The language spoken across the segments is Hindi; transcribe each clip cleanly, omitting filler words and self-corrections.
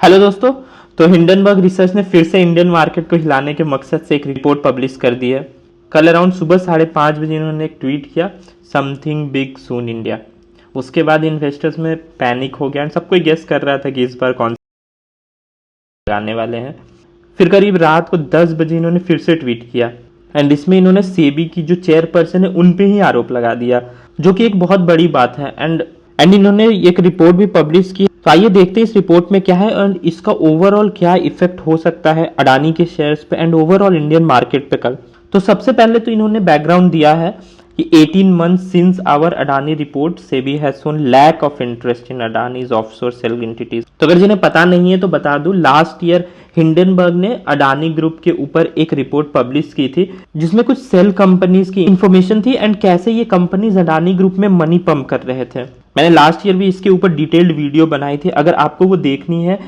हेलो दोस्तों। तो हिंडनबर्ग रिसर्च ने फिर से इंडियन मार्केट को हिलाने के मकसद से एक रिपोर्ट पब्लिश कर दी है। कल अराउंड सुबह 5:30 बजे इन्होंने एक ट्वीट किया, समथिंग बिग सून इंडिया। उसके बाद इन्वेस्टर्स में पैनिक हो गया एंड सब कोई गेस कर रहा था कि इस बार कौन लगाने वाले हैं। फिर करीब रात को 10 बजे इन्होंने फिर से ट्वीट किया एंड इसमें इन्होंने सेबी की जो चेयरपर्सन है उन पे ही आरोप लगा दिया, जो कि एक बहुत बड़ी बात है। एंड इन्होंने एक रिपोर्ट भी पब्लिश की। तो आइए देखते हैं इस रिपोर्ट में क्या है एंड इसका ओवरऑल क्या इफेक्ट हो सकता है अडानी के शेयर्स पे एंड ओवरऑल इंडियन मार्केट पे कल। तो सबसे पहले तो इन्होंने बैकग्राउंड दिया है कि 18 months since our Adani report, SEBI has shown lack of interest in Adani's offshore shell entities। तो अगर जिन्हें पता नहीं है तो बता दूं, लास्ट ईयर हिंडनबर्ग ने अडानी ग्रुप के ऊपर एक रिपोर्ट पब्लिश की थी जिसमें कुछ सेल कंपनीज की इंफॉर्मेशन थी एंड कैसे ये कंपनीज अडानी ग्रुप में मनी पंप कर रहे थे। मैंने लास्ट ईयर भी इसके ऊपर डिटेल्ड वीडियो बनाई थी, अगर आपको वो देखनी है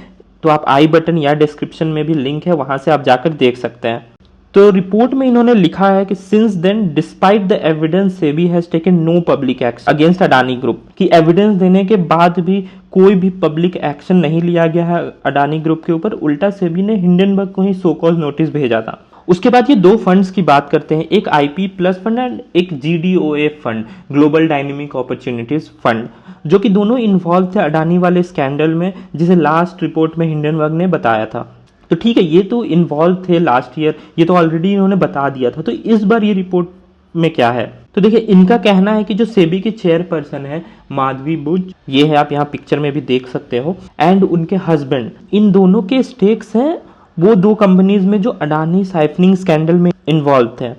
तो आप आई बटन या डिस्क्रिप्शन में भी लिंक है, वहां से आप जाकर देख सकते हैं। तो रिपोर्ट में इन्होंने लिखा है कि since then despite the evidence SEBI has taken no public action against Adani group, कि एविडेंस देने के बाद भी कोई भी पब्लिक एक्शन नहीं लिया गया है अडानी ग्रुप के ऊपर। उल्टा सेबी ने हिंडनबर्ग को ही सो कॉज नोटिस भेजा था। उसके बाद ये दो फंड्स की बात करते हैं, एक आईपी प्लस फंड एंड एक GDOA fund, global dynamic opportunities fund, जो कि दोनों इन्वॉल्व थे अडानी वाले स्कैंडल में, जिसे लास्ट रिपोर्ट में हिंडनबर्ग ने बताया था। तो ठीक है, ये तो इन्वॉल्व थे लास्ट ईयर, ये तो ऑलरेडी इन्होंने बता दिया था। तो इस बार ये रिपोर्ट में क्या है, तो देखिए इनका कहना है कि जो सेबी के चेयरपर्सन है माधवी बुज, ये है, आप यहाँ पिक्चर में भी देख सकते हो, एंड उनके हस्बैंड, इन दोनों के स्टेक्स हैं वो दो कंपनीज में जो अडानी साइफनिंग स्कैंडल में इन्वॉल्व थे।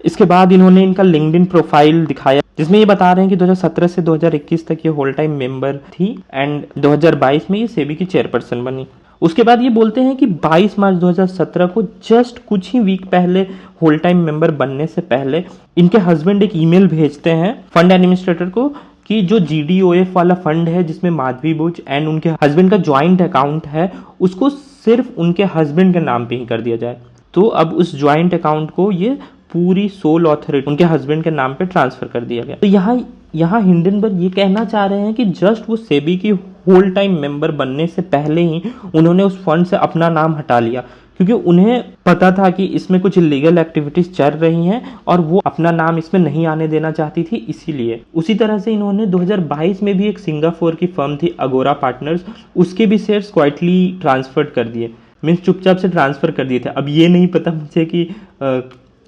इसके बाद इन्होंने इनका लिंक्डइन प्रोफाइल दिखाया जिसमें ये बता रहे हैं कि 2017 से 2021 तक ये होल टाइम मेंबर थी एंड 2022 में ये सेबी की चेयरपर्सन बनी। उसके बाद ये बोलते हैं कि 22 मार्च 2017 को जस्ट कुछ ही वीक पहले होल टाइम मेंबर बनने से पहले इनके हस्बैंड एक ईमेल भेजते हैं फंड एडमिनिस्ट्रेटर को कि जो जीडीओएफ वाला फंड है जिसमें माधवी बुच एंड उनके हस्बैंड का ज्वाइंट अकाउंट है, उसको सिर्फ उनके हस्बैंड के नाम पे ही कर दिया जाए। तो अब उस ज्वाइंट अकाउंट को ये पूरी सोल ऑथोरिटी उनके हस्बैंड के नाम पे ट्रांसफर कर दिया गया। तो यहाँ हिंडनबर्ग ये कहना चाह रहे हैं कि जस्ट वो सेबी की होल टाइम मेंबर बनने से पहले ही उन्होंने उस फंड से अपना नाम हटा लिया, क्योंकि उन्हें पता था कि इसमें कुछ इलीगल एक्टिविटीज चल रही हैं और वो अपना नाम इसमें नहीं आने देना चाहती थी, इसीलिए। उसी तरह से इन्होंने 2022 में भी एक सिंगापुर की फर्म थी अगोरा पार्टनर्स, उसके भी शेयर्स क्वाइटली ट्रांसफर कर दिए, मीन्स चुपचाप से ट्रांसफर कर दिए थे। अब ये नहीं पता मुझे कि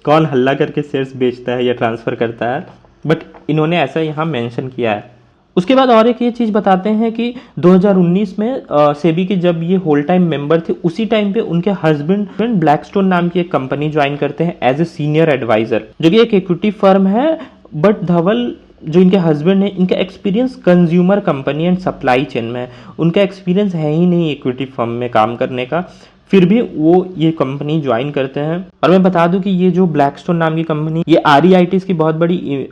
कौन हल्ला करके शेयर्स बेचता है या ट्रांसफर करता है, बट इन्होंने ऐसा यहाँ मेंशन किया है। उसके बाद और एक ये चीज़ बताते हैं कि 2019 में सेबी के जब ये होल टाइम मेंबर थे उसी टाइम पे उनके हस्बैंड ब्लैकस्टोन नाम की एक कंपनी ज्वाइन करते हैं एज ए सीनियर एडवाइजर, जो कि एक इक्विटी फर्म है। बट धवल जो इनके हस्बैंड है, इनका experience consumer company and supply chain में है, उनका एक्सपीरियंस है ही नहीं इक्विटी फर्म में काम करने का, फिर भी वो ये कंपनी ज्वाइन करते हैं। और मैं बता दूं कि ये जो ब्लैकस्टोन नाम की कंपनी, ये आरईआईटीज की बहुत बड़ी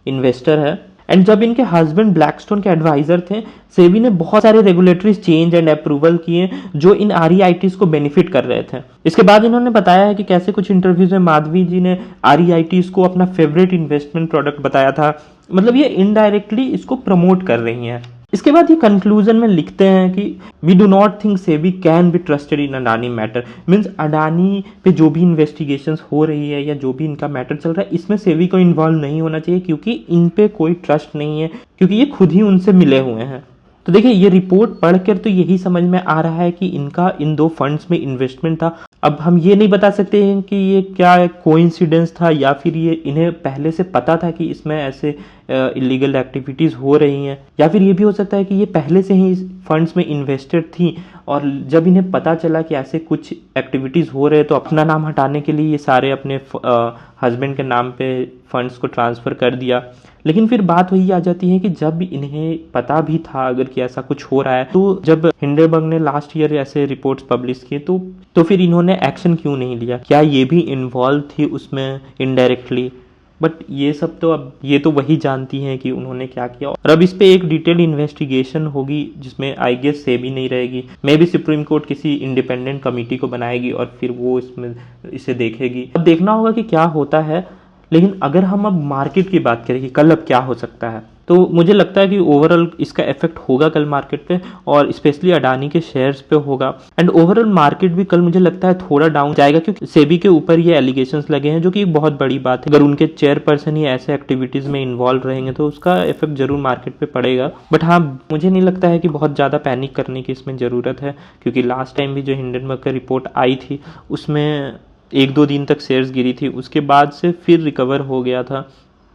इन्वेस्टर है। एंड जब इनके हस्बैंड ब्लैकस्टोन के एडवाइजर थे, सेबी ने बहुत सारे रेगुलेटरी चेंज एंड अप्रूवल किए जो इन आरईआईटीज को बेनिफिट कर रहे थे। इसके बाद इन्होंने बताया है कि कैसे कुछ इंटरव्यूज में माधवी जी ने आरईआईटीज को अपना फेवरेट इन्वेस्टमेंट प्रोडक्ट बताया था, मतलब ये इनडायरेक्टली इसको प्रमोट कर रही हैं। इसके बाद ये कंक्लूजन में लिखते हैं कि we do not think SEBI can be trusted in Adani matter, means Adani पे जो भी इन्वेस्टिगेशंस हो रही है या जो भी इनका मैटर चल रहा है, इसमें सेबी को इन्वॉल्व नहीं होना चाहिए, क्योंकि इन पे कोई ट्रस्ट नहीं है, क्योंकि ये खुद ही उनसे मिले हुए हैं। तो देखिए ये रिपोर्ट पढ़कर तो यही समझ में आ रहा है कि इनका इन दो फंड्स में इन्वेस्टमेंट था। अब हम ये नहीं बता सकते हैं कि ये क्या कोइंसिडेंस था या फिर ये इन्हें पहले से पता था कि इसमें ऐसे इलीगल एक्टिविटीज हो रही हैं, या फिर ये भी हो सकता है कि ये पहले से ही फंड्स में इन्वेस्टेड थी और जब इन्हें पता चला कि ऐसे कुछ एक्टिविटीज हो रहे हैं तो अपना नाम हटाने के लिए ये सारे अपने हस्बैंड के नाम पे फंड्स को ट्रांसफर कर दिया। लेकिन फिर बात वही आ जाती है कि जब इन्हें पता भी था अगर कि ऐसा कुछ हो रहा है, तो जब हिंडनबर्ग ने लास्ट ईयर ऐसे रिपोर्ट्स पब्लिश किए तो फिर इन्होंने एक्शन क्यों नहीं लिया? क्या ये भी इन्वॉल्व थी उसमें इनडायरेक्टली? बट ये सब तो अब ये तो वही जानती हैं कि उन्होंने क्या किया, और अब इस पे एक डिटेल इन्वेस्टिगेशन होगी जिसमें आई गेस सेबी नहीं रहेगी, मे बी सुप्रीम कोर्ट किसी इंडिपेंडेंट कमेटी को बनाएगी और फिर वो इसमें इसे देखेगी। अब देखना होगा कि क्या होता है। लेकिन अगर हम अब मार्केट की बात करें कि कल अब क्या हो सकता है, तो मुझे लगता है कि ओवरऑल इसका इफेक्ट होगा कल मार्केट पे, और स्पेशली अडानी के शेयर्स पे होगा। एंड ओवरऑल मार्केट भी कल मुझे लगता है थोड़ा डाउन जाएगा, क्योंकि सेबी के ऊपर ये एलिगेशंस लगे हैं, जो कि एक बहुत बड़ी बात है। अगर उनके चेयरपर्सन ही ऐसे एक्टिविटीज में इन्वॉल्व रहेंगे तो उसका इफेक्ट जरूर मार्केट पे पड़ेगा। बट हाँ, मुझे नहीं लगता है कि बहुत ज़्यादा पैनिक करने की इसमें ज़रूरत है, क्योंकि लास्ट टाइम भी जो हिंडनबर्ग का रिपोर्ट आई थी उसमें 1-2 दिन तक शेयर्स गिरी थी, उसके बाद से फिर रिकवर हो गया था।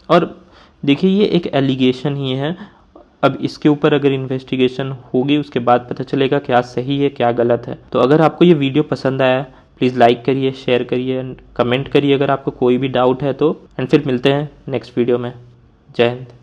और देखिए, ये एक एलिगेशन ही है, अब इसके ऊपर अगर इन्वेस्टिगेशन होगी उसके बाद पता चलेगा क्या सही है क्या गलत है। तो अगर आपको ये वीडियो पसंद आया प्लीज़ लाइक करिए, शेयर करिए एंड कमेंट करिए अगर आपको कोई भी डाउट है तो। एंड फिर मिलते हैं नेक्स्ट वीडियो में। जय हिंद।